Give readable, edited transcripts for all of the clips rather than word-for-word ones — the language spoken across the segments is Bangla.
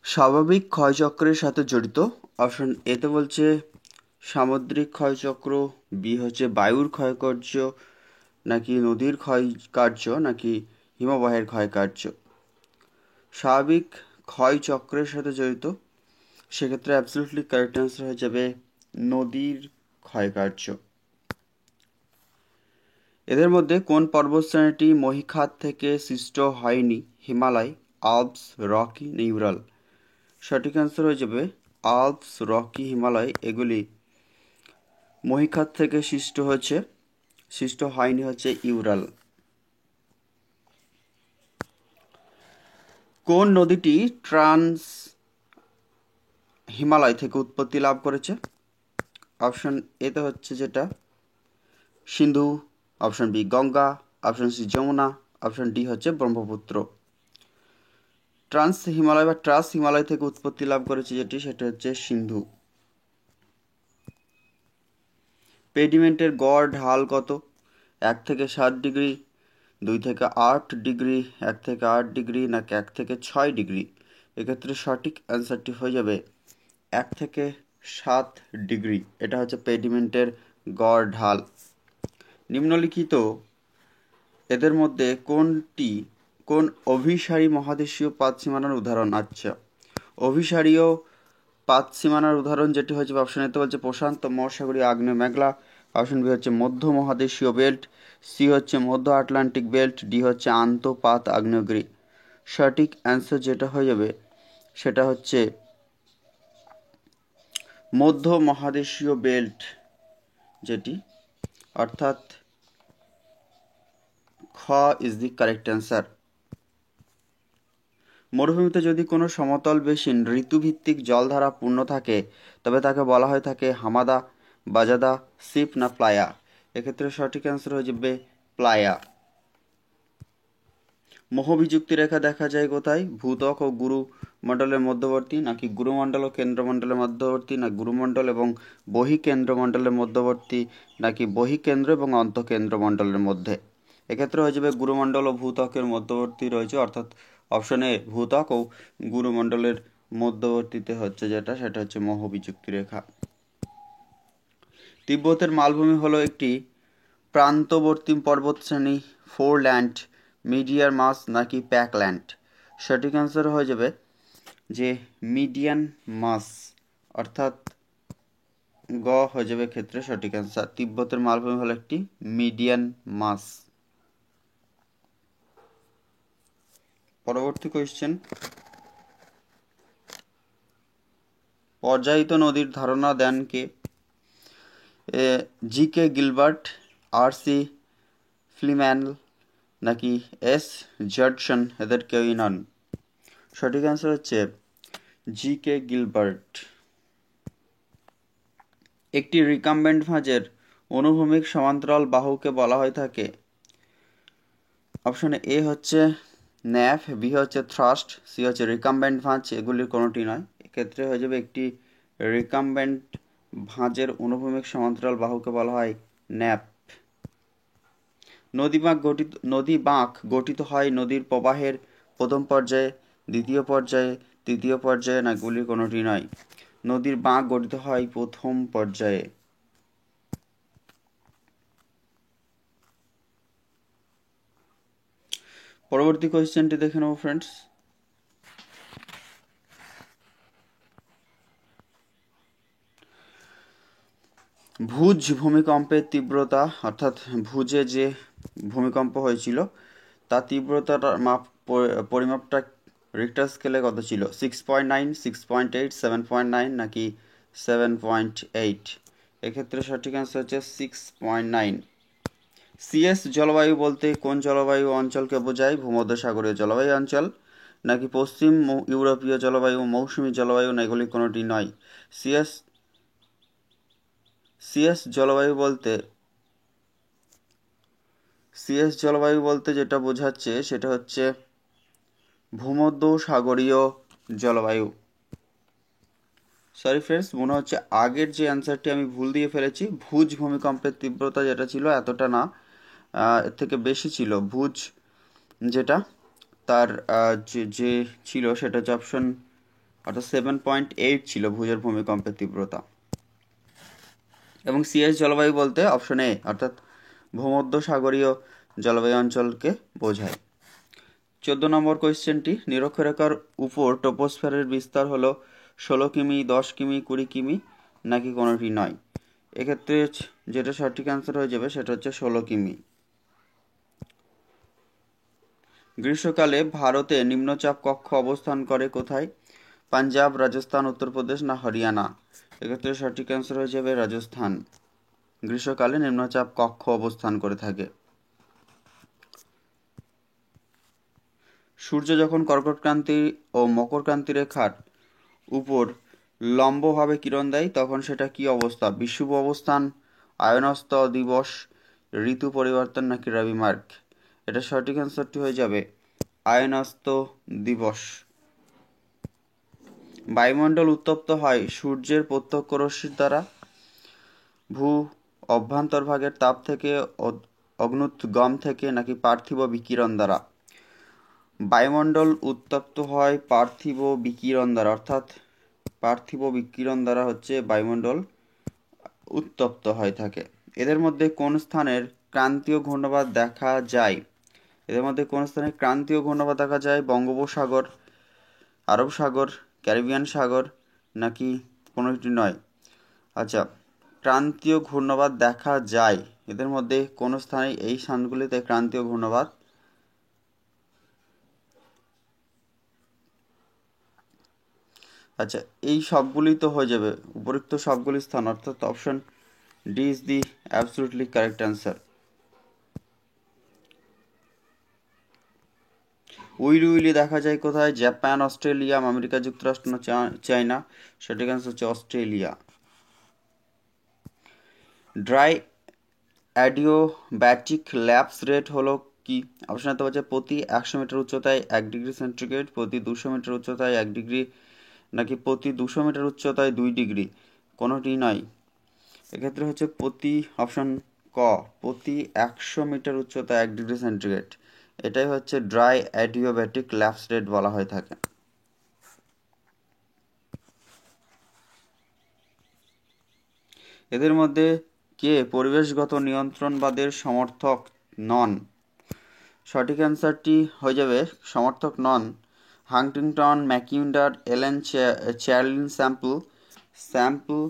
স্বাভাবিক ক্ষয়চক্রের সাথে জড়িত। অপশন এতে বলছে সামুদ্রিক ক্ষয়চক্র, বি হচ্ছে বায়ুর ক্ষয়কার্য, নাকি নদীর ক্ষয়কার্য, নাকি হিমবাহের ক্ষয়কার্য। স্বাভাবিক ক্ষয়চক্রের সাথে জড়িত, সেক্ষেত্রে অ্যাবসলিউটলি কারেক্ট অ্যান্সার হয়ে যাবে নদীর ক্ষয়কার্য। এদের মধ্যে কোন পর্বতশ্রেণীটি মহীখাত থেকে সৃষ্ট হয়নি? Himalaya, Alps, Rocky, Ural. সঠিক অ্যান্সার হয়ে যাবে আল্পস, রকি, হিমালয় এগুলি মহীখাত থেকে সৃষ্ট হয়নি হচ্ছে ইউরাল। কোন নদীটি ট্রান্স হিমালয় থেকে উৎপত্তি লাভ করেছে? অপশন এতে হচ্ছে যেটা Sindhu, option B Ganga, option C Yamuna, option D হচ্ছে ব্রহ্মপুত্র। ট্রান্স হিমালয় থেকে উৎপত্তি লাভ করেছে যেটি, সেটা হচ্ছে সিন্ধু। পেডিমেন্টের গড় ঢাল কত? 1 থেকে 7 ডিগ্রি, 2 থেকে 8 ডিগ্রি, 1 থেকে 8 ডিগ্রি, নাকি 1 থেকে 6 ডিগ্রি। এক্ষেত্রে সঠিক অ্যান্সারটি হয়ে যাবে 1 থেকে 7 ডিগ্রি। এটা হচ্ছে পেডিমেন্টের গড় ঢাল। নিম্নলিখিত এদের মধ্যে কোন অভিসারী মহাদেশীয় পাতসীমানার উদাহরণ? আচ্ছা, অভিসারীয় পাতসীমানার উদাহরণ যেটি হচ্ছে, অপশন এতে বলছে প্রশান্ত মহাসাগরীয় আগ্নেয় মেঘলা, অপশন বি হচ্ছে মধ্য মহাদেশীয় বেল্ট, সি হচ্ছে মধ্য আটলান্টিক বেল্ট, ডি হচ্ছে আন্তঃপাত আগ্নেয়গিরি। সঠিক অ্যান্সার যেটা হয়ে যাবে সেটা হচ্ছে মধ্য মহাদেশীয় বেল্ট, যেটি অর্থাৎ খ ইজ দি কারেক্ট অ্যান্সার। মরুভূমিতে যদি কোনো সমতল বেসিন ঋতুভিত্তিক জলধারা পূর্ণ থাকে, তবে তাকে বলা হয়ে থাকে হামাদা, বাজাদা, সিপ না প্লায়া। এক্ষেত্রে সঠিক অ্যান্সার হয়ে যাবে প্লায়া। মোহবিযুক্তি রেখা দেখা যায় কোথায়? ভূত্বক ও গুরুমণ্ডলের মধ্যবর্তী, নাকি গুরুমণ্ডল ও কেন্দ্রমণ্ডলের মধ্যবর্তী, না গুরুমণ্ডল এবং বহিকেন্দ্রমণ্ডলের মধ্যবর্তী, নাকি বহিকেন্দ্র এবং অন্তঃকেন্দ্রমণ্ডলের মধ্যে। এক্ষেত্রে হয়ে যাবে গুরুমণ্ডল ও ভূত্বকের মধ্যবর্তী রয়েছে, অর্থাৎ অপশন এ ভূত্বক ও গুরুমণ্ডলের মধ্যবর্তীতে হচ্ছে যেটা, সেটা হচ্ছে মোহবিযুক্তি রেখা। তিব্বতের মালভূমি হলো একটি প্রান্তবর্তী পর্বতশ্রেণী, ফোরল্যান্ড, মিডিয়ার মাস, নাকি প্যাকল্যান্ড। সঠিক অ্যান্সার হয়ে যাবে যে মিডিয়ান মাস, অর্থাৎ গ হয়ে যাবে ক্ষেত্রে সঠিক অ্যান্সার। তিব্বতের মালভূমি হলো একটি মিডিয়ান মাস। পরবর্তী কোয়েশ্চেন, পর্যায়িত নদীর ধারণা দেন কে? জি কে গিলবার্ট, আর সি ফ্লিম্যান, নাকি এস জডসন, এদের কেউই নন। সঠিক অ্যান্সার হচ্ছে জি কে গিলবার্ট। একটি রিকাম্বেন্ট ভাঁজের অনুভূমিক সমান্তরাল বাহুকে বলা হয়ে থাকে? অপশন এ হচ্ছে ন্যাফ, বি হচ্ছে থ্রাস্ট, সি হচ্ছে রিকাম্বেন্ট ভাঁজ, এগুলির কোনোটি নয়। এক্ষেত্রে হয়ে যাবে একটি রিকাম্বেন্ট ভাঁজের অনুভূমিক সমান্তরাল বাহুকে বলা হয় ন্যাপ। নদী বাঁক গঠিত হয় নদীর প্রবাহের প্রথম পর্যায়ে, দ্বিতীয় পর্যায়ে, তৃতীয় পর্যায়ে, না এগুলির কোনোটি নয়। নদীর বাঁক গঠিত হয় প্রথম পর্যায়ে। পরবর্তী কোয়েশ্চেনটি দেখে নেব ফ্রেন্ডস। ভুজ ভূমিকম্পের তীব্রতা, অর্থাৎ ভুজে যে ভূমিকম্প হয়েছিল তার তীব্রতার পরিমাপটা রিক্টার স্কেলে কত ছিল? 6.9, 6.8, 7.9, নাকি 7.8। এক্ষেত্রে সঠিক অ্যান্সার হচ্ছে 6.9। সিএস জলবায়ু বলতে কোন জলবায়ু অঞ্চলকে বোঝায়? ভূমধ্যসাগরীয় জলবায়ু অঞ্চল, নাকি পশ্চিম ইউরোপীয় জলবায়ু, মৌসুমী জলবায়ু, না এগুলি কোনোটি নয়। সিএস জলবায়ু বলতে যেটা বোঝাচ্ছে সেটা হচ্ছে ভূমধ্যসাগরীয় জলবায়ু। সরি ফ্রেন্ডস, মনে হচ্ছে আগের যে অ্যান্সারটি আমি ভুল দিয়ে ফেলেছি। ভুজ ভূমিকম্পের তীব্রতা যেটা ছিল এতটা না, এর থেকে বেশি ছিল। ভুজ যেটা তার যে ছিল সেটা হচ্ছে অপশন অর্থাৎ 7.8 ছিল ভুজের ভূমিকম্পের তীব্রতা। এবং সিএস জলবায়ু বলতে অপশন এ অর্থাৎ ভূমধ্যসাগরীয় জলবায়ু অঞ্চলকে বোঝায়। 14 নম্বর কোয়েশ্চেনটি, নিরক্ষরেখার উপর ট্রপোস্ফিয়ারের বিস্তার হলো 16 কিমি, 10 কিমি, 20 কিমি নাকি কোনোটি নয়? এক্ষেত্রে যেটা সঠিক অ্যান্সার হয়ে যাবে সেটা হচ্ছে 16 কিমি। গ্রীষ্মকালে ভারতে নিম্নচাপ কক্ষ অবস্থান করে কোথায়? পাঞ্জাব, রাজস্থান, উত্তরপ্রদেশ না হরিয়ানা? এক্ষেত্রে সঠিক অ্যান্সার হয়ে যাবে রাজস্থান। গ্রীষ্মকালে নিম্নচাপ কক্ষ অবস্থান করে থাকে। সূর্য যখন কর্কটক্রান্তি ও মকরক্রান্তি রেখার উপর লম্বভাবে কিরণ দেয় তখন সেটা কি অবস্থা? বিষুব অবস্থান, আয়নস্ত দিবস, ঋতু পরিবর্তন নাকি রবিমার্গ? এটা সঠিক অ্যান্সারটি হয়ে যাবে আয়নস্ত দিবস। বায়ুমণ্ডল উত্তপ্ত হয় সূর্যের প্রত্যক্ষ রশ্মির দ্বারা, ভূ অভ্যন্তরভাগের তাপ থেকে, অগ্ন্যুৎগম থেকে নাকি পার্থিব বিকিরণ দ্বারা? বায়ুমণ্ডল উত্তপ্ত হয় পার্থিব বিকিরণ দ্বারা, অর্থাৎ পার্থিব বিকিরণ দ্বারা হচ্ছে বায়ুমণ্ডল উত্তপ্ত হয়ে থাকে। এদের মধ্যে কোন স্থানের ক্রান্তীয় ঘূর্ণবাদ দেখা যায়? এদের মধ্যে কোন স্থানে ক্রান্তীয় ঘূর্ণবাদ দেখা যায়? বঙ্গোপসাগর, আরব সাগর, ক্যারিবিয়ান সাগর নাকি কোনোটি নয়? আচ্ছা, ক্রান্তীয় ঘূর্ণবাদ দেখা যায় এদের মধ্যে কোন স্থানে, এই স্থানগুলিতে ক্রান্তীয় ঘূর্ণবাদ আচ্ছা এই সবগুলি তো হয়ে যাবে উপরিক্ত সবগুলি স্থান, অর্থাৎ option D is the absolutely correct answer. উইলি উইলি দেখা যায় কোথায়? জাপান, অস্ট্রেলিয়া, আমেরিকা যুক্তরাষ্ট্র না চায়না? সঠিক অ্যান্সার হচ্ছে অস্ট্রেলিয়া। ড্রাই অ্যাডিওব্যাটিক ল্যাপস রেট হলো কি? অপশন হতে পারছে প্রতি 100 মিটার উচ্চতায় 1 ডিগ্রি সেন্টিগ্রেড, প্রতি 200 মিটার উচ্চতায় 1 ডিগ্রি নাকি প্রতি 200 মিটার উচ্চতায় 2 ডিগ্রি? কোনোটি নয়। এক্ষেত্রে হচ্ছে প্রতি, অপশন ক, প্রতি 100 মিটার উচ্চতায় 1 ডিগ্রি সেন্টিগ্রেড। এটাই হচ্ছে ড্রাই অ্যাডিওব্যাটিক ল্যাপস রেট বলা হয়ে থাকে। এদের মধ্যে কে পরিবেশগত নিয়ন্ত্রণবাদের সমর্থক নন? সঠিক অ্যান্সারটি হয়ে যাবে সমর্থক নন হান্টিংটন, ম্যাকিন্ডার, এলেন চার্লিন স্যাম্পল,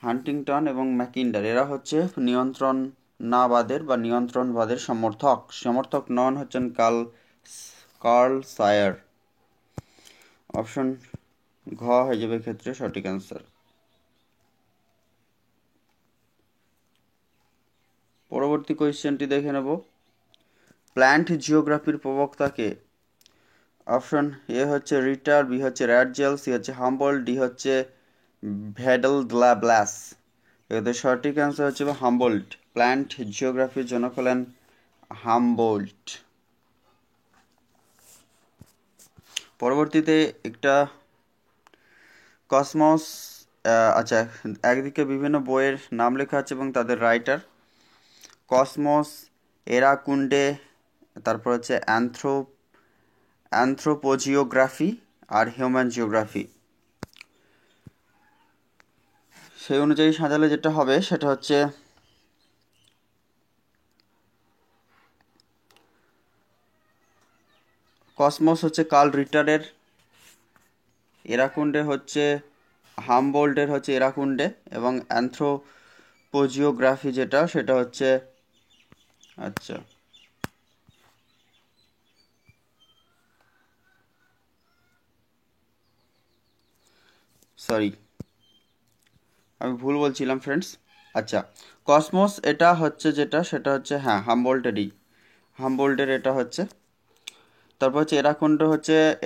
হান্টিংটন এবং ম্যাকিন্ডার। এরা হচ্ছে নিয়ন্ত্রণবাদের বা নিয়ন্ত্রণবাদের সমর্থক নন হচ্ছেন কার্ল সায়ার। অপশন ঘ হয়ে যাবে ক্ষেত্রে সঠিক অ্যান্সার। পরবর্তী কোয়েশ্চেনটি দেখে নেব। প্ল্যান্ট জিওগ্রাফির প্রবক্তাকে? অপশন এ হচ্ছে রিটার, বি হচ্ছে র্যাডজেল, সি হচ্ছে হাম্বল, ডি হচ্ছে ভ্যাডেল ব্লাস। এদের সঠিক অ্যান্সার হচ্ছে হাম্বোল্ট। প্ল্যান্ট জিওগ্রাফির জনক হলেন হাম্বোল্ট। পরবর্তীতে একটা কসমস, আচ্ছা একদিকে বিভিন্ন বইয়ের নাম লেখা আছে এবং তাদের রাইটার। কসমস, এরাকুন্ডে, তারপর হচ্ছে অ্যানথ্রোপোজিওগ্রাফি আর হিউম্যান জিওগ্রাফি। সেই অনুযায়ী সাজালে যেটা হবে সেটা হচ্ছে কসমস হচ্ছে কার্ল রিটারের, এরাকুন্ডে হচ্ছে হামবোল্টের হচ্ছে এরাকুন্ডে, এবং অ্যানথ্রোপোজিওগ্রাফি যেটা সেটা হচ্ছে, আচ্ছা সরি আমি ভুল বলছিলাম ফ্রেন্ডস। আচ্ছা, কসমস এটা হচ্ছে যেটা সেটা হচ্ছে হ্যাঁ হামবোল্টের এটা হচ্ছে। তারপর হচ্ছে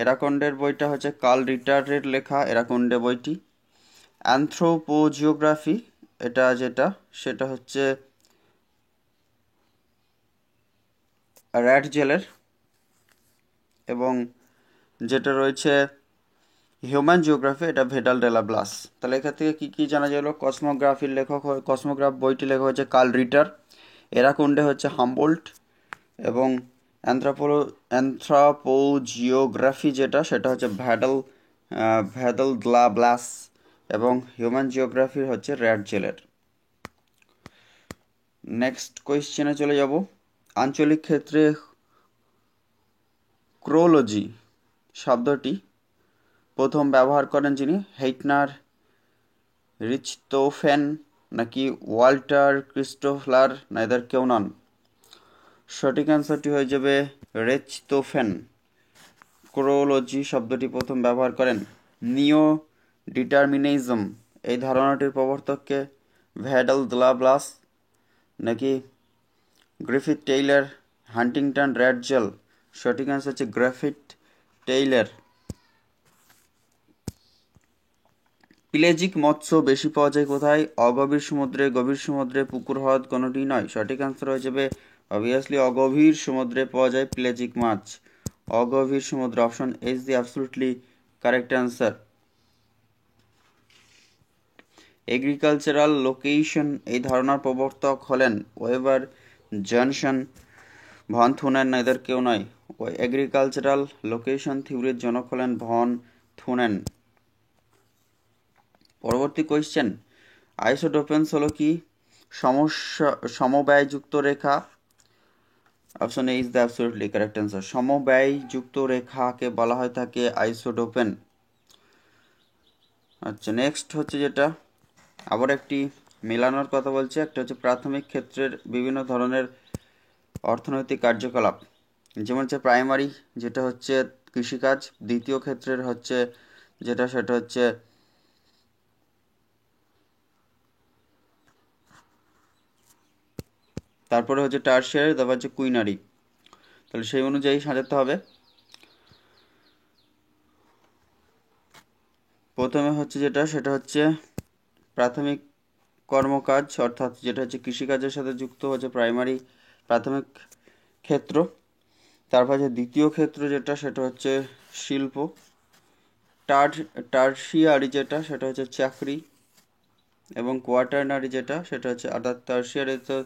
এরাকুন্ডের বইটা হচ্ছে কার্ল রিটারের লেখা এরাকুন্ডে বইটি। অ্যানথ্রোপোজিওগ্রাফি এটা যেটা সেটা হচ্ছে র্যাডজেলের, এবং যেটা রয়েছে হিউম্যান জিওগ্রাফি এটা ভেডাল ডেলা ব্লাস। তাহলে এখান থেকে কী কী জানা গেল? কসমোগ্রাফ বইটি লেখা হচ্ছে কার্ল রিটার, এরাকুন্ডে হচ্ছে হামবোল্ট, এবং অ্যানথ্রোপোজিওগ্রাফি যেটা সেটা হচ্ছে ভ্যাডেল ভ্যাদল দ্লা ব্লাস এবং হিউম্যান জিওগ্রাফির হচ্ছে র্যাটজেলের। নেক্সট কোয়েশ্চেনে চলে যাব। আঞ্চলিক ক্ষেত্রে ক্রোলজি শব্দটি প্রথম ব্যবহার করেন যিনি? হেইটনার, রিচতোফেন নাকি ওয়াল্টার ক্রিস্টোফলার, না এদের কেউ নন? সঠিক অ্যান্সারটি হয়ে যাবে রিচতোফেন। ক্রোলজি শব্দটি প্রথম ব্যবহার করেন। নিও ডিটারমিনিজম এই ধারণাটির প্রবর্তককে? ভ্যাডাল দ্লা ব্লাস নাকি গ্রিফিথ টেইলর, হান্টিংটন র্যাটজেল? সঠিক অ্যান্সার হচ্ছে গ্রিফিথ টেইলর। পেলেজিক মৎস্য বেশি পাওয়া যায় কোথায়? অগভীর সমুদ্রে, গভীর সমুদ্রে, পুকুর, হ্রদ, কোনোটি নয়। সঠিক অ্যান্সার হয়ে যাবে অবভিয়াসলি অগভীর সমুদ্রে পাওয়া যায় পেলেজিক মাছ। অগভীর সমুদ্র, option is the absolutely correct answer. Agricultural location এই ধারণার প্রবর্তক হলেন ওয়েবার, জনসন, ভন থুনেন, না এদের কেউ নয়? এগ্রিকালচারাল লোকেশন থিওরির জনক হলেন ভন থুনেন। পরবর্তী কোয়েশ্চেন, আইসোটোপেন্স হলো কি? সমব্যয়যুক্ত রেখা। Option A is the absolutely correct answer. সমব্যয়যুক্ত রেখাকে বলা হয় থাকে আইসোটোপেন। আচ্ছা, নেক্সট হচ্ছে যেটা আবার একটি মেলানোর কথা বলছে। একটা হচ্ছে প্রাথমিক ক্ষেত্রের বিভিন্ন ধরনের অর্থনৈতিক কার্যকলাপ, যেমন হচ্ছে প্রাইমারি যেটা হচ্ছে কৃষিকাজ, দ্বিতীয় ক্ষেত্রের হচ্ছে যেটা সেটা হচ্ছে তারপরে হচ্ছে টার্সিয়ারি, তারপর হচ্ছে কুইনারি। তাহলে সেই অনুযায়ী সাজাতে হবে। প্রথমে হচ্ছে যেটা সেটা হচ্ছে প্রাথমিক কর্মকাজ, অর্থাৎ যেটা হচ্ছে কৃষিকাজের সাথে যুক্ত হচ্ছে প্রাইমারি প্রাথমিক ক্ষেত্র। তারপর হচ্ছে দ্বিতীয় ক্ষেত্র যেটা সেটা হচ্ছে শিল্প। টার্সিয়ারি যেটা সেটা হচ্ছে চাকরি। এবং কোয়াটারনারি যেটা সেটা হচ্ছে, অর্থাৎ টার্সিয়ারি তো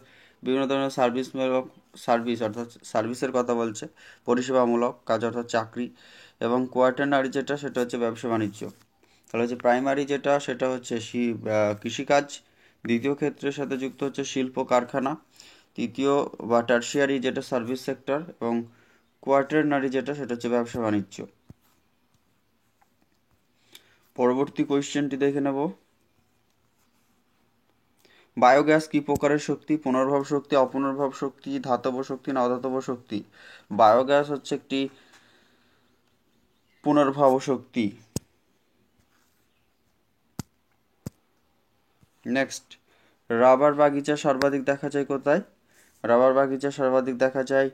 বিভিন্ন ধরনের সার্ভিস অর্থাৎ সার্ভিসের কথা বলছে, পরিষেবামূলক কাজ অর্থাৎ চাকরি। এবং কোয়াটারনারি যেটা সেটা হচ্ছে ব্যবসা বাণিজ্য। তাহলে হচ্ছে প্রাইমারি যেটা সেটা হচ্ছে কৃষিকাজ, দ্বিতীয় ক্ষেত্রের সাথে যুক্ত হচ্ছে শিল্প কারখানা, তৃতীয় বা টার্সিয়ারি যেটা সার্ভিস সেক্টর, এবং কোয়াটারনারি যেটা সেটা হচ্ছে ব্যবসা বাণিজ্য। পরবর্তী কোয়েশ্চেনটি দেখে নেব। বায়োগ্যাস কি প্রকারের শক্তি? পুনর্ভব শক্তি, অপুনর্ভব শক্তি, ধাতব শক্তি, না অধাতব শক্তি? বায়োগ্যাস হচ্ছে একটি পুনর্ভব শক্তি। নেক্সট, রাবার বাগিচা সর্বাধিক দেখা যায় কোথায়? রাবার বাগিচা সর্বাধিক দেখা যায়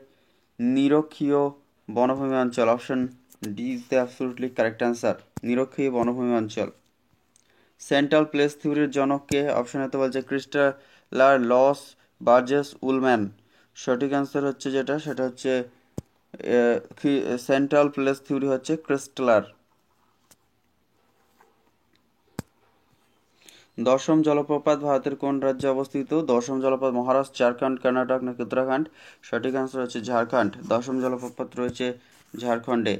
নিরক্ষীয় বনভূমি অঞ্চল। Option D is the absolutely correct answer, নিরক্ষীয় বনভূমি অঞ্চল। সেন্ট্রাল প্লেস থিওরির জনককে? অপশন এতে বলছে ক্রিস্টালার, লস, বার্জেস, উলম্যান। সঠিক অ্যান্সার হচ্ছে যেটা সেটা হচ্ছে সেন্ট্রাল প্লেস থিওরি হচ্ছে ক্রিস্টালার। দশম জলপ্রপাত ভারতের কোন রাজ্যে অবস্থিত? দশম জলপ্রপাত মহারাষ্ট্র, ঝাড়খণ্ড, কর্ণাটক নাকি উত্তরাখণ্ড? সঠিক অ্যান্সার হচ্ছে ঝাড়খণ্ড। দশম জলপ্রপাত রয়েছে ঝাড়খণ্ডে।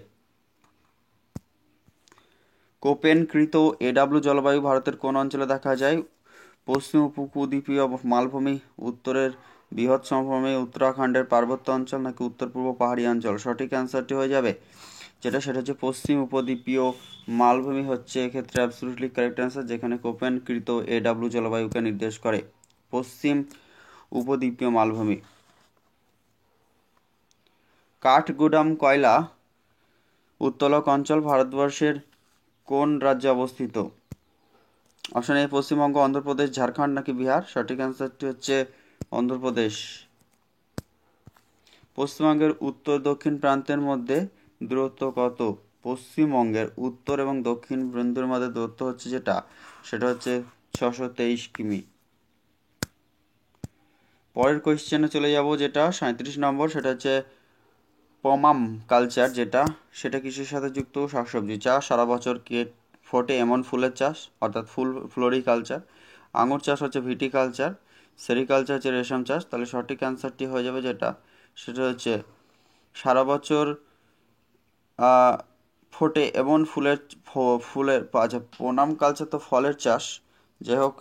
কোপেনকৃত এডাব্লিউ জলবায়ু ভারতের কোন অঞ্চলে দেখা যায়? পশ্চিম উপকূলদ্বীপীয় মালভূমি, উত্তরের বৃহৎ সমভূমি, উত্তরাখণ্ডের পার্বত্য অঞ্চল নাকি উত্তর পূর্ব পাহাড়ি অঞ্চল? সঠিক অ্যান্সারটি হয়ে যাবে যেটা সেটা হচ্ছে পশ্চিম উপদ্বীপীয় মালভূমি হচ্ছে এক্ষেত্রে অ্যাবসলিউটলি কারেক্ট অ্যান্সার, যেখানে কোপেনকৃত এডাব্লিউ জলবায়ুকে নির্দেশ করে পশ্চিম উপদ্বীপীয় মালভূমি। কাঠগুদাম কয়লা উত্তোলক অঞ্চল ভারতবর্ষের কোন রাজ্যে অবস্থিত? অপশন এ পশ্চিমবঙ্গ, অন্ধ্রপ্রদেশ, ঝাড়খণ্ড নাকি বিহার? সঠিক অ্যান্সারটি হচ্ছে অন্ধ্রপ্রদেশ। পশ্চিমবঙ্গের উত্তর দক্ষিণ প্রান্তের মধ্যে দূরত্ব কত? পশ্চিমবঙ্গের উত্তর এবং দক্ষিণ প্রান্তের মধ্যে দূরত্ব হচ্ছে যেটা সেটা হচ্ছে 623 কিমি। পরের কোয়েশ্চেনে চলে যাব, যেটা 37 নম্বর, সেটা হচ্ছে পমাম কালচার যেটা সেটা কিসের সাথে যুক্ত? শাকসবজি চাষ, সারা বছর ফোটে এমন ফুলের চাষ অর্থাৎ ফ্লোরিকালচার, আঙুর চাষ হচ্ছে ভিটিকালচার, সেরিকালচার হচ্ছে রেশম চাষ। তাহলে সঠিক অ্যান্সারটি হয়ে যাবে যেটা সেটা হচ্ছে সারা বছর ফোটে এমন ফুলের আচ্ছা, প্রোনাম কালচার তো ফলের চাষ, যাই হোক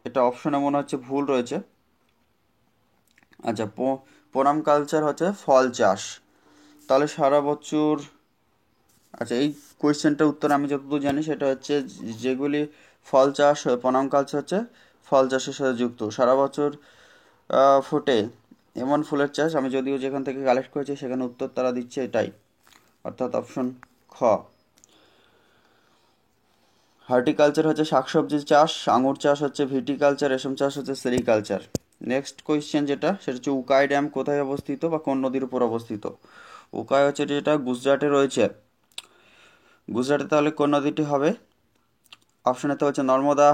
এটা অপশনে মনে হচ্ছে ভুল রয়েছে। আচ্ছা, প্রোনাম কালচার হচ্ছে ফল চাষ। তাহলে সারা বছর, আচ্ছা এই কোয়েশ্চেনটার উত্তর আমি যতদূর জানি সেটা হচ্ছে যেগুলি ফল চাষ হয়, প্রোনাম কালচার হচ্ছে ফল চাষের সাথে যুক্ত। সারা বছর ফোটে এমন ফুলের চাষ, আমি যদিও যেখান থেকে কালেক্ট করেছি সেখানে উত্তর তারা দিচ্ছে এটাই, অর্থাৎ অপশন খ। হর্টিকালচার হচ্ছে শাকসবজি চাষ, আঙুর চাষ হচ্ছে ভিটিকালচার, রেশম চাষ হচ্ছে সেরিকালচার। নেক্সট কোয়েশ্চেন যেটা সেটা হচ্ছে উকাই ড্যাম কোথায় অবস্থিত বা কোন নদীর উপর অবস্থিত? উকাই হচ্ছে যেটা গুজরাটে রয়েছে। গুজরাটে তাহলে কোন নদীটি হবে? অপশন এতে হচ্ছে নর্মদা,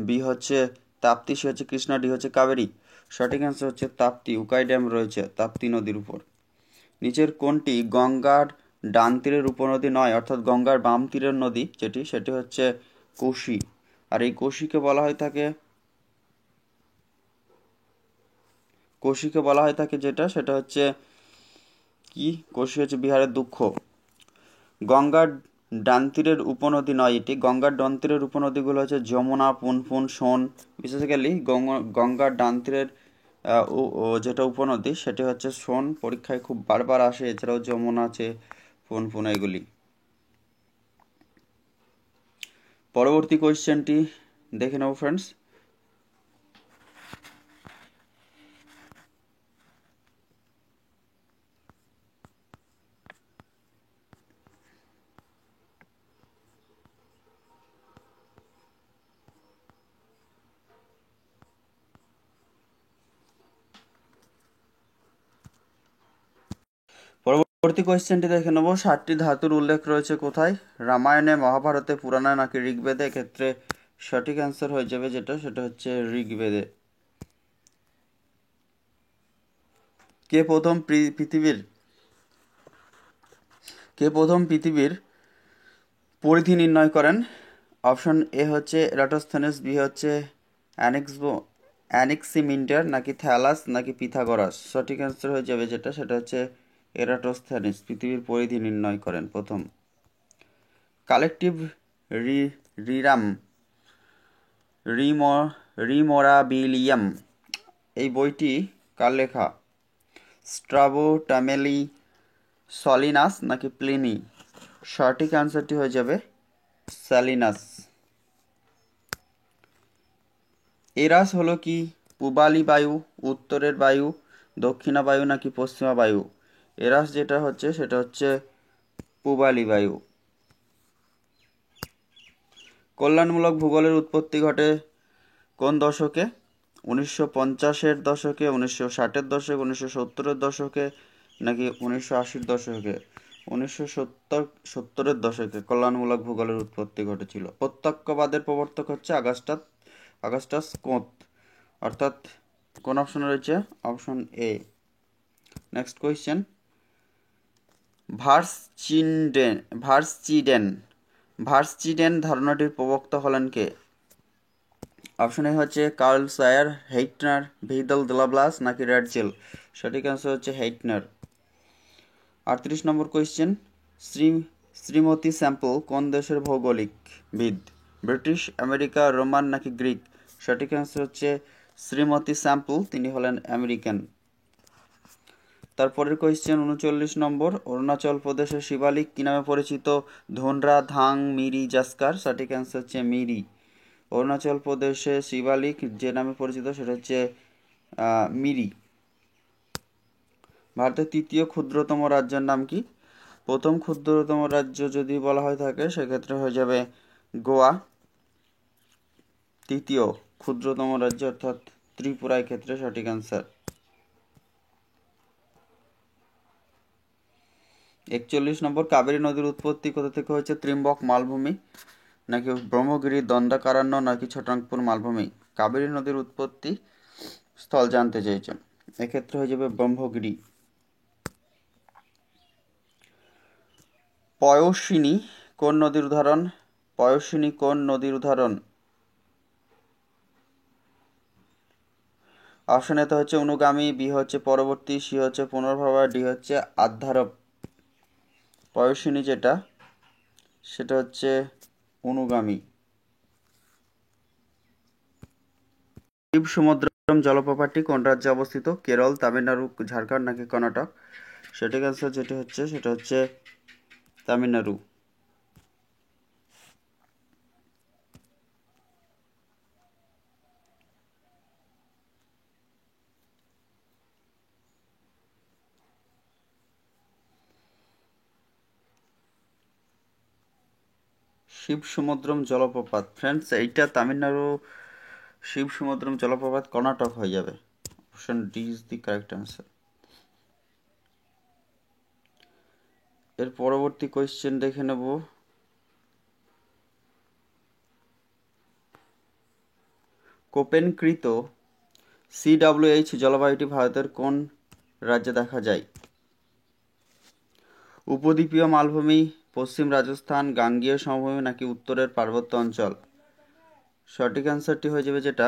বি হচ্ছে তাপ্তি, সি হচ্ছে কৃষ্ণা, ডি হচ্ছে কাবেরী। সঠিক অ্যান্সার হচ্ছে তাপ্তি। উকাই ড্যাম রয়েছে তাপ্তি নদীর উপর। নিচের কোনটি গঙ্গার ডান তীরের উপনদী নয়, অর্থাৎ গঙ্গার বাম তীরের নদী সেটি হচ্ছে কোশি। আর এই কোশিকে বলা হয় থাকে যেটা সেটা হচ্ছে কি, কোশি হচ্ছে বিহারের দুঃখ। গঙ্গার ডান তীরের উপনদী নয় এটি, গঙ্গার ডান তীরের উপনদীগুলো হচ্ছে যমুনা, পুনপুন, সোন। বিশেষালি গঙ্গার ডান তীরের যেটা উপনদী সেটি হচ্ছে সোন, পরীক্ষায় খুব বারবার আসে। এছাড়াও যমুনা আছে, পুনপুন, এগুলি। পরবর্তী কোয়েশ্চেনটি দেখে নেব ফ্রেন্ডস। পরবর্তী কোয়েশ্চেনটি দেখে নেব। 7টি ধাতুর উল্লেখ রয়েছে কোথায়? রামায়ণে, মহাভারতে, পুরাণে নাকি ঋগ্বেদে? এক্ষেত্রে সঠিক অ্যান্সার হয়ে যাবে সেটা হচ্ছে ঋগ্বেদে। কে প্রথম পৃথিবীর কে প্রথম পৃথিবীর পরিধি নির্ণয় করেন? অপশন এ হচ্ছে এরাটোস্থেনেস, বি হচ্ছে অ্যানেক্সিমিন্ডার, নাকি থ্যালাস, নাকি পিথাগোরাস। সঠিক অ্যান্সার হয়ে যাবে সেটা হচ্ছে এরাটোস্থেনেস পৃথিবীর পরিধি নির্ণয় করেন প্রথম। কালেকটিভ রিরাম রিমোরাবিলিয়াম এই বইটি কার লেখা? স্ট্রাবো, টামেলি, সলিনাস নাকি প্লিনি? সঠিক অ্যান্সারটি হয়ে যাবে স্যালিনাস। এরাস হলো কি? পূবালি বায়ু, উত্তরের বায়ু, দক্ষিণা বায়ু নাকি পশ্চিমা বায়ু? এরাস যেটা হচ্ছে সেটা হচ্ছে পূবালি বায়ু। কল্যাণমূলক ভূগোলের উৎপত্তি ঘটে কোন দশকে? 1950-এর দশকে, 1960-এর দশকে, 1970-এর দশকে নাকি 1980-র দশকে? 1970-এর দশকে কল্যাণমূলক ভূগোলের উৎপত্তি ঘটেছিল। প্রত্যক্ষবাদের প্রবর্তক হচ্ছে আগাস্টাস কোঁৎ, অর্থাৎ কোন অপশন রয়েছে? Option A. Next question. ভার্সচিডেন ভার্সচিডেন ভার্সচিডেন ধারণাটির প্রবক্তা হলেন কে? অপশন এ হচ্ছে কার্ল সায়ার, হেইটনার, ভিদাল দেলাব্লাস নাকি র্যাডজেল। সঠিক অ্যান্সার হচ্ছে হেইটনার। 38 নম্বর কোয়েশ্চেন। শ্রীমতী স্যাম্পল কোন দেশের ভৌগোলিকবিদ? ব্রিটিশ, আমেরিকা, রোমান নাকি গ্রিক? সঠিক অ্যান্সার হচ্ছে শ্রীমতী স্যাম্পল, তিনি হলেন আমেরিকান। তারপরের কোয়েশ্চেন 39 নম্বর। অরুণাচল প্রদেশের শিবালিক কি নামে পরিচিত? ধুনরা, ধাং, মিরি, জাস্কার। সঠিক অ্যান্সার হচ্ছে মিরি। অরুণাচল প্রদেশে শিবালিক যে নামে পরিচিত সেটা হচ্ছে মিরি। ভারতের তৃতীয় ক্ষুদ্রতম রাজ্যের নাম কি? প্রথম ক্ষুদ্রতম রাজ্য যদি বলা হয়ে থাকে সেক্ষেত্রে হয়ে যাবে গোয়া। তৃতীয় ক্ষুদ্রতম রাজ্য অর্থাৎ ত্রিপুরা ক্ষেত্রে সঠিক অ্যান্সার। 41 নম্বর। কাবেরী নদীর উৎপত্তি কোথা থেকে হয়েছে? ত্রিম্বক মালভূমি নাকি ব্রহ্মগিরি, দণ্ডকারণ্য নাকি ছোটাঙ্গপুর মালভূমি? কাবেরী নদীর উৎপত্তি স্থল জানতে চাইছেন, এক্ষেত্রে হয়ে যাবে ব্রহ্মগিরি। পয়স্বিনী কোন নদীর উদাহরণ? পয়স্বিনী কোন নদীর উদাহরণ? অপশন এতে হচ্ছে অনুগামী, বি হচ্ছে পরবর্তী, সি হচ্ছে পুনর্ভবা, ডি হচ্ছে আধ্যারব। পয়সিনী যেটা সেটা হচ্ছে অনুগামী। শিব সমুদ্রম জলপ্রপাতটি কোন রাজ্যে অবস্থিত? কেরল, তামিলনাড়ু, ঝাড়খণ্ড নাকি কর্ণাটক? সঠিক অ্যান্সার যেটা হচ্ছে সেটা হচ্ছে তামিলনাড়ু। শিব সমুদ্রম জলপ্রপাত, ফ্রেন্ডস এইটা তামিলনাড়ু। শিব সমুদ্রম জলপ্রপাত কর্ণাটক হয়ে যাবে। Option D is the correct answer. এর পরবর্তী কোয়েশ্চেন দেখে নেব। কোপেনকৃত CWH জলবায়ুটি ভারতের কোন রাজ্যে দেখা যায়? উপদ্বীপীয় মালভূমি, পশ্চিম রাজস্থান, গাঙ্গেয় সমভূমি নাকি উত্তরের পার্বত্য অঞ্চল? সঠিক অ্যান্সারটি হয়ে যাবে যেটা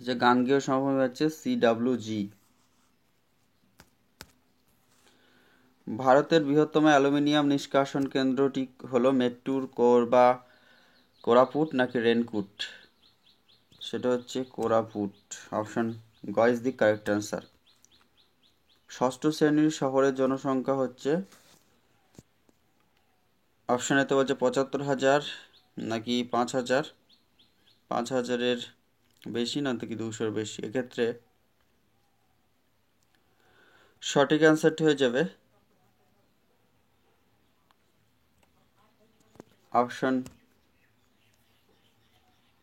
যে গাঙ্গেয় সমভূমি হচ্ছে CWG। ভারতের বৃহত্তম অ্যালুমিনিয়াম নিষ্কাশন কেন্দ্রটি হলো মেট্টুর, কোরাপুট নাকি রেনকুট? সেটা হচ্ছে কোরাপুট। অপশন গ ইজ দি কারেক্ট অ্যান্সার। ষষ্ঠ শ্রেণীর শহরের জনসংখ্যা হচ্ছে, অপশন এতে বলছে ৭৫,০০০ নাকি ৫,০০০। ৫,০০০-এর বেশি না কি ২০০-এর বেশি? এক্ষেত্রে সঠিক অ্যান্সারটি হয়ে যাবে অপশন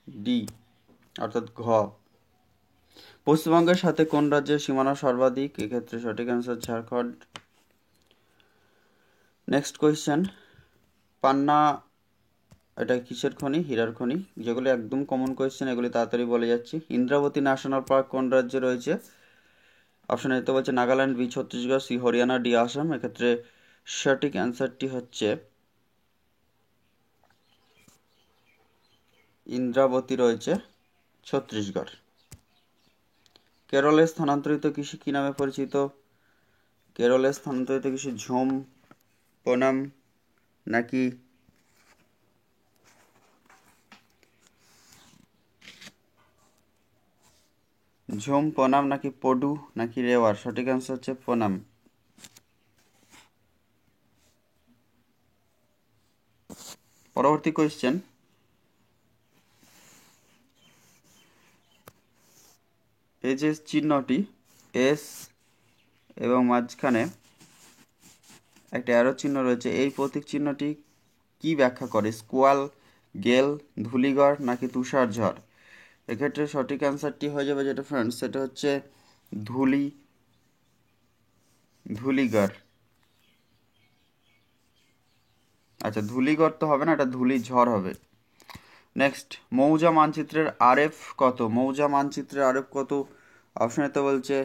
ডি অর্থাৎ ঘ। পশ্চিমবঙ্গের সাথে কোন রাজ্যের সীমানা সর্বাধিক? এক্ষেত্রে সঠিক অ্যান্সার ঝাড়খণ্ড। নেক্সট কোয়েশ্চেন, পান্না এটা কিসের খনি? হীরার খনি। যেগুলো একদম কমন কোয়েশ্চেন, এগুলি তাড়াতাড়ি বলে যাচ্ছি। ইন্দ্রাবতী ন্যাশনাল পার্ক কোন রাজ্যে রয়েছে? অপশন এতে বলছে Nagaland, B Chhattisgarh, C Haryana, D Assam. এক্ষেত্রে সঠিক অ্যান্সারটি হচ্ছে ইন্দ্রাবতী রয়েছে ছত্তিশগড়। কেরলের স্থানান্তরিত কৃষি কি নামে পরিচিত? কেরলের স্থানান্তরিত কৃষি ঝুম পনাম নাকি পডু নাকি রেওয়ার? সঠিক অ্যান্সার হচ্ছে পনাম। পরবর্তী কোয়েশ্চেন, এই যে চিহ্নটি এস এবং মাঝখানে একটা অ্যারো চিহ্ন রয়েছে, এই প্রতীক চিহ্নটি কি ব্যাখ্যা করে? স্কোয়াল, গেল, ধূলিগড় নাকি তুষার ঝড়? এক্ষেত্রে সঠিক অ্যান্সারটি হয়ে যাবে যেটা ফ্রেন্ডস, সেটা হচ্ছে ধূলিগড়। আচ্ছা, ধূলিগড় তো হবে না, এটা ধূলি ঝড় হবে। নেক্সট, মৌজা মানচিত্রের RF কত? মৌজা মানচিত্রের RF কত? অপশনেতে বলছে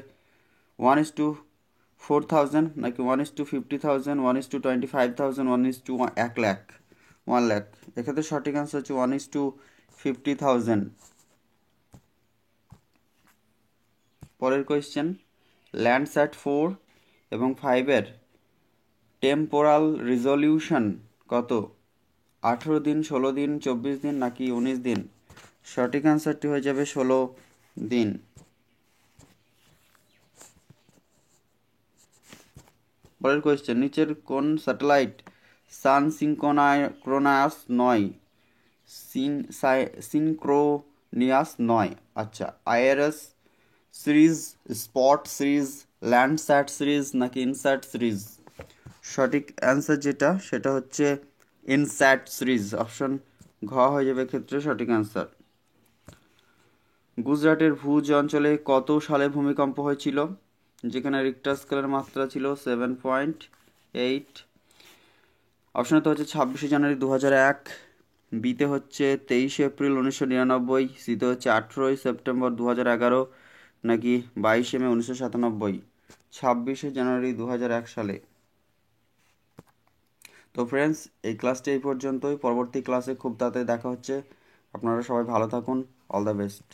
1:4,000 নাকি 1:50,000, 1:25,000, 1:1 লাখ। 1 লাখ। এক্ষেত্রে সঠিক অ্যান্সার হচ্ছে 1:50,000। পরের কোয়েশ্চেন, ল্যান্ডস্যাট 4 এবং 5-এর টেম্পোরাল রিজলিউশন কত? 18 দিন, 16 দিন, 24 দিন নাকি 19 দিন? সঠিক অ্যান্সারটি হয়ে যাবে 16 দিন। পরের কোয়েশ্চেন, নিচের কোন স্যাটেলাইট সান সিনক্রোনাস নয়? সিনক্রোনিয়াস নয়। আচ্ছা, IRS series, SPOT series, Landsat series নাকি ইনস্যাট সিরিজ? সঠিক অ্যান্সার যেটা সেটা হচ্ছে ইনস্যাট সিরিজ। অপশন ঘ হয়ে যাবে ক্ষেত্রে সঠিক অ্যান্সার। গুজরাটের ভুজ অঞ্চলে কত সালে ভূমিকম্প হয়েছিল? যেখানে রিক্টার স্কেলের মাত্রা ছিল 7.8। অপশনে তো হচ্ছে 26শে জানুয়ারি 2001, বিতে হচ্ছে 23শে এপ্রিল 1999, সিতে হচ্ছে 18ই সেপ্টেম্বর 2011 নাকি 22শে মে 1997? 26শে জানুয়ারি 2001 সালে। তো ফ্রেন্ডস, এই ক্লাসটি এই পর্যন্তই। পরবর্তী ক্লাসে খুব তাড়াতাড়ি দেখা হচ্ছে। আপনারা সবাই ভালো থাকুন। All the best.